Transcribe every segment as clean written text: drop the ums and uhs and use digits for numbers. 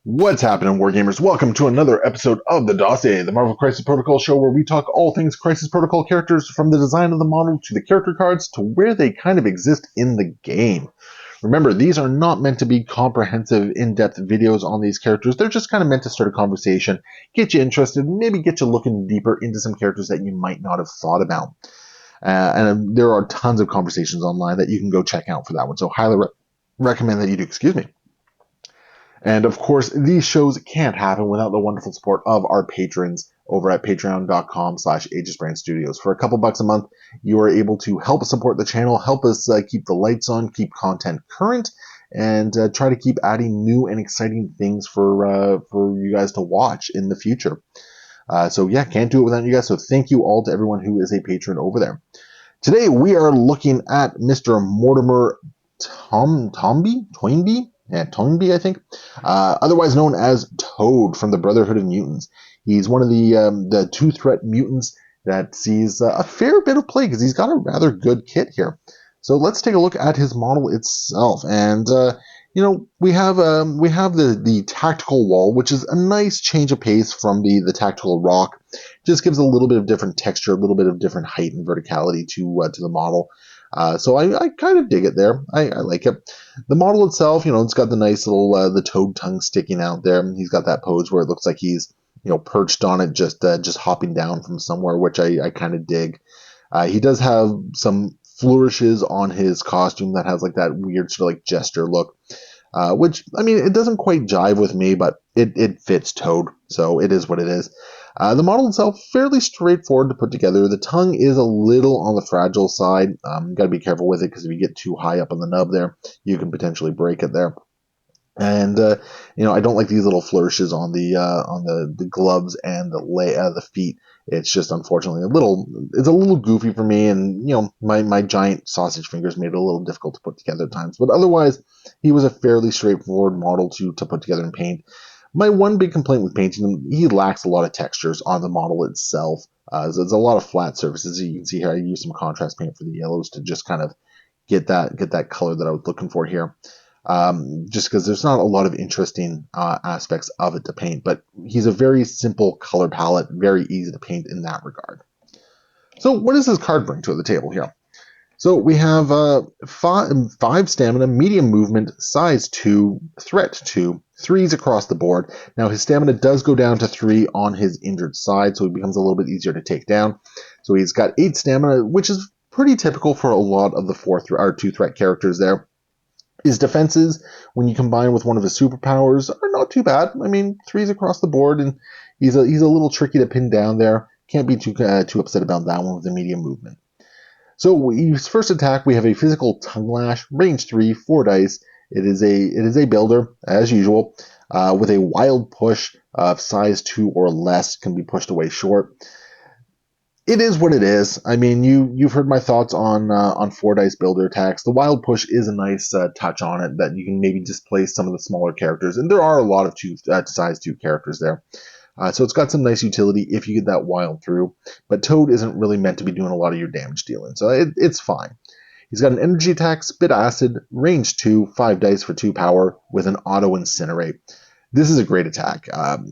What's happening, Wargamers? Welcome to another episode of the Dossier, the Marvel Crisis Protocol show where we talk all things Crisis Protocol characters, from the design of the model to the character cards to where they kind of exist in the game. Remember, these are not meant to be comprehensive, in-depth videos on these characters. They're just kind of meant to start a conversation, get you interested, maybe get you looking deeper into some characters that you might not have thought about. And there are tons of conversations online that you can go check out for that one, so highly recommend that you do. Excuse me. And of course, these shows can't happen without the wonderful support of our patrons over at patreon.com/AegisBrandStudios. For a couple bucks a month, you are able to help support the channel, help us keep the lights on, keep content current, and try to keep adding new and exciting things for you guys to watch in the future. So yeah, can't do it without you guys. So thank you all to everyone who is a patron over there. Today we are looking at Mr. Mortimer Toynbee. Yeah, Toynbee, I think, otherwise known as Toad from the Brotherhood of Mutants. He's one of the two-threat mutants that sees a fair bit of play because he's got a rather good kit here. So let's take a look at his model itself, and we have the tactical wall, which is a nice change of pace from the tactical rock. Just gives a little bit of different texture, a little bit of different height and verticality to the model. So I kind of dig it there. I like it. The model itself, it's got the nice little the toad tongue sticking out there. He's got that pose where it looks like he's perched on it, just hopping down from somewhere, which I kind of dig. He does have some flourishes on his costume that has like that weird sort of like jester look, which, I mean, it doesn't quite jive with me, but it fits Toad, so it is what it is. The model itself, fairly straightforward to put together. The tongue is a little on the fragile side. Got to be careful with it because if you get too high up on the nub there, you can potentially break it there. And I don't like these little flourishes on the gloves and the feet. It's just unfortunately it's a little goofy for me, and my giant sausage fingers made it a little difficult to put together at times. But otherwise, he was a fairly straightforward model to put together and paint. My one big complaint with painting him, he lacks a lot of textures on the model itself. There's a lot of flat surfaces. You can see here I used some contrast paint for the yellows to just kind of get that color that I was looking for here. Just because there's not a lot of interesting aspects of it to paint, but he's a very simple color palette, very easy to paint in that regard. So what does this card bring to the table here? So we have 5 stamina, medium movement, size 2, threat 2, 3s across the board. Now his stamina does go down to 3 on his injured side, so he becomes a little bit easier to take down. So he's got 8 stamina, which is pretty typical for a lot of the 2-threat characters there. His defenses, when you combine with one of his superpowers, are not too bad. I mean, 3s across the board, and he's a little tricky to pin down there. Can't be too upset about that one with the medium movement. So his first attack, we have a physical tongue lash, range 3, 4 dice. It is a builder, as usual, with a wild push of size 2 or less, can be pushed away short. It is what it is. I mean, you've heard my thoughts on 4 dice builder attacks. The wild push is a nice touch on it that you can maybe displace some of the smaller characters, and there are a lot of size 2 characters there. So it's got some nice utility if you get that wild through, but Toad isn't really meant to be doing a lot of your damage dealing, so it's fine. He's got an energy attack, spit acid, range 2, 5 dice for 2 power with an auto incinerate. This is a great attack.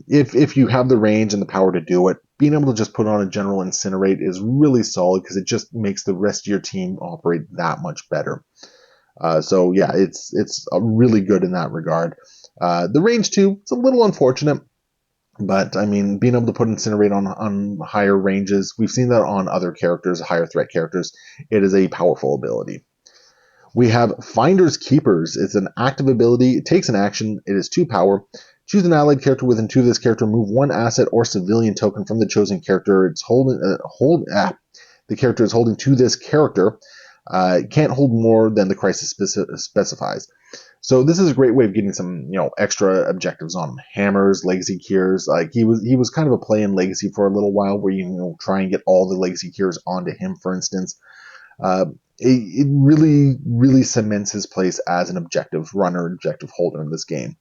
If you have the range and the power to do it, being able to just put on a general incinerate is really solid because it just makes the rest of your team operate that much better. So yeah, it's really good in that regard. The range 2, it's a little unfortunate. But, I mean, being able to put Incinerate on higher ranges, we've seen that on other characters, higher threat characters. It is a powerful ability. We have Finders Keepers. It's an active ability. It takes an action. It is 2 power. Choose an allied character within 2 of this character. Move 1 asset or civilian token from the chosen character. The character is holding to this character. It can't hold more than the crisis specifies. So this is a great way of getting some, extra objectives on him. Hammers, legacy cures. Like he was kind of a play in legacy for a little while, where you try and get all the legacy cures onto him, for instance. It really, really cements his place as an objective runner, objective holder in this game.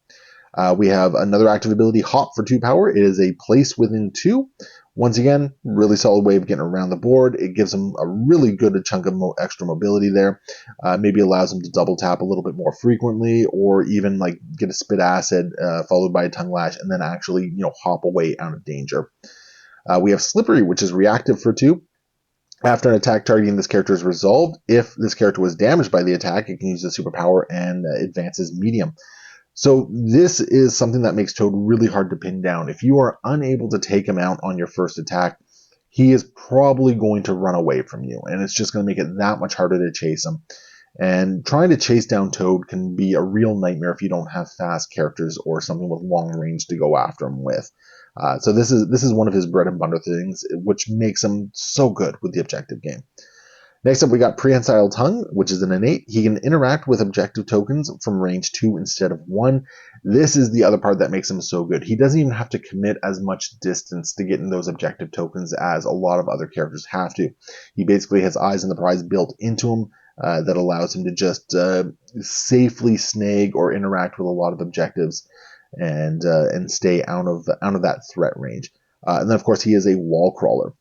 We have another active ability, Hop for 2 power. It is a place within 2. Once again, really solid way of getting around the board. It gives him a really good chunk of extra mobility there. Maybe allows him to double tap a little bit more frequently, or even like get a spit acid followed by a tongue lash, and then actually hop away out of danger. We have Slippery, which is reactive for 2. After an attack targeting this character is resolved, if this character was damaged by the attack, it can use the superpower and advances medium. So this is something that makes Toad really hard to pin down. If you are unable to take him out on your first attack, he is probably going to run away from you, and it's just going to make it that much harder to chase him. And trying to chase down Toad can be a real nightmare if you don't have fast characters or something with long range to go after him with. So this is one of his bread and butter things, which makes him so good with the objective game. Next up, we got Prehensile Tongue, which is an innate. He can interact with objective tokens from range 2 instead of 1. This is the other part that makes him so good. He doesn't even have to commit as much distance to getting those objective tokens as a lot of other characters have to. He basically has eyes on the prize built into him that allows him to just safely snag or interact with a lot of objectives and stay out of that threat range. And then, of course, he is a wall crawler.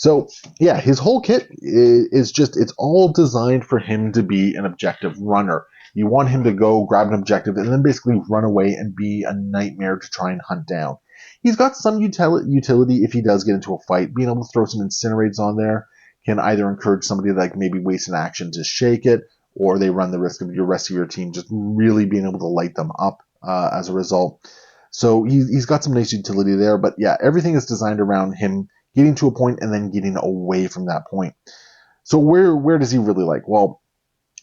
So yeah, his whole kit is just, it's all designed for him to be an objective runner. You want him to go grab an objective and then basically run away and be a nightmare to try and hunt down. He's got some utility if he does get into a fight. Being able to throw some incinerates on there can either encourage somebody to like maybe waste an action to shake it, or they run the risk of your rest of your team just really being able to light them up as a result. So he's got some nice utility there, but yeah, everything is designed around him getting to a point and then getting away from that point. So where does he really like? Well,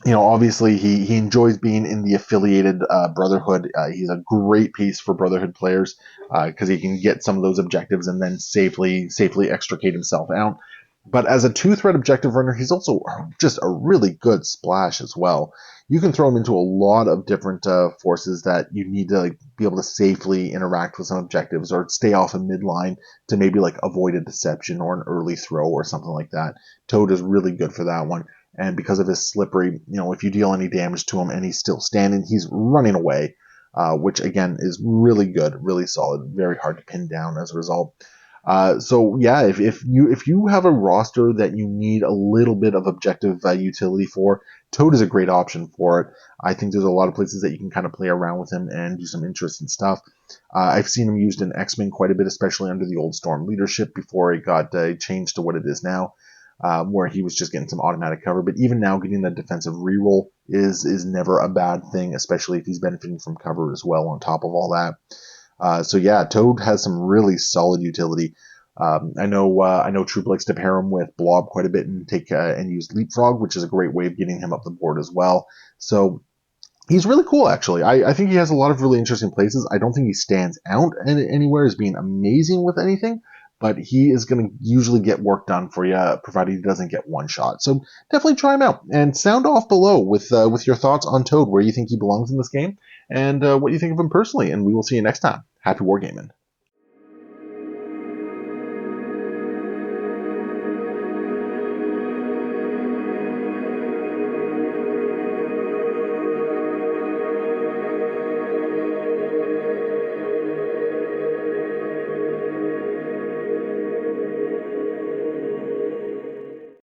obviously he enjoys being in the affiliated Brotherhood. He's a great piece for Brotherhood players because he can get some of those objectives and then safely extricate himself out. But as a 2-threat objective runner, he's also just a really good splash as well. You can throw him into a lot of different forces that you need to be able to safely interact with some objectives or stay off a midline to maybe avoid a deception or an early throw or something like that. Toad is really good for that one. And because of his slippery, if you deal any damage to him and he's still standing, he's running away, which again is really good, really solid, very hard to pin down as a result. So yeah, if you have a roster that you need a little bit of objective utility for, Toad is a great option for it. I think there's a lot of places that you can kind of play around with him and do some interesting stuff. I've seen him used in X-Men quite a bit, especially under the old Storm leadership before it got changed to what it is now, where he was just getting some automatic cover. But even now, getting that defensive reroll is never a bad thing, especially if he's benefiting from cover as well on top of all that. So yeah, Toad has some really solid utility. I know Troop likes to pair him with Blob quite a bit and and use Leapfrog, which is a great way of getting him up the board as well. So he's really cool, actually. I think he has a lot of really interesting places. I don't think he stands out anywhere as being amazing with anything, but he is going to usually get work done for you, provided he doesn't get one shot. So definitely try him out and sound off below with your thoughts on Toad, where you think he belongs in this game, and what you think of him personally. And we will see you next time. Happy wargaming.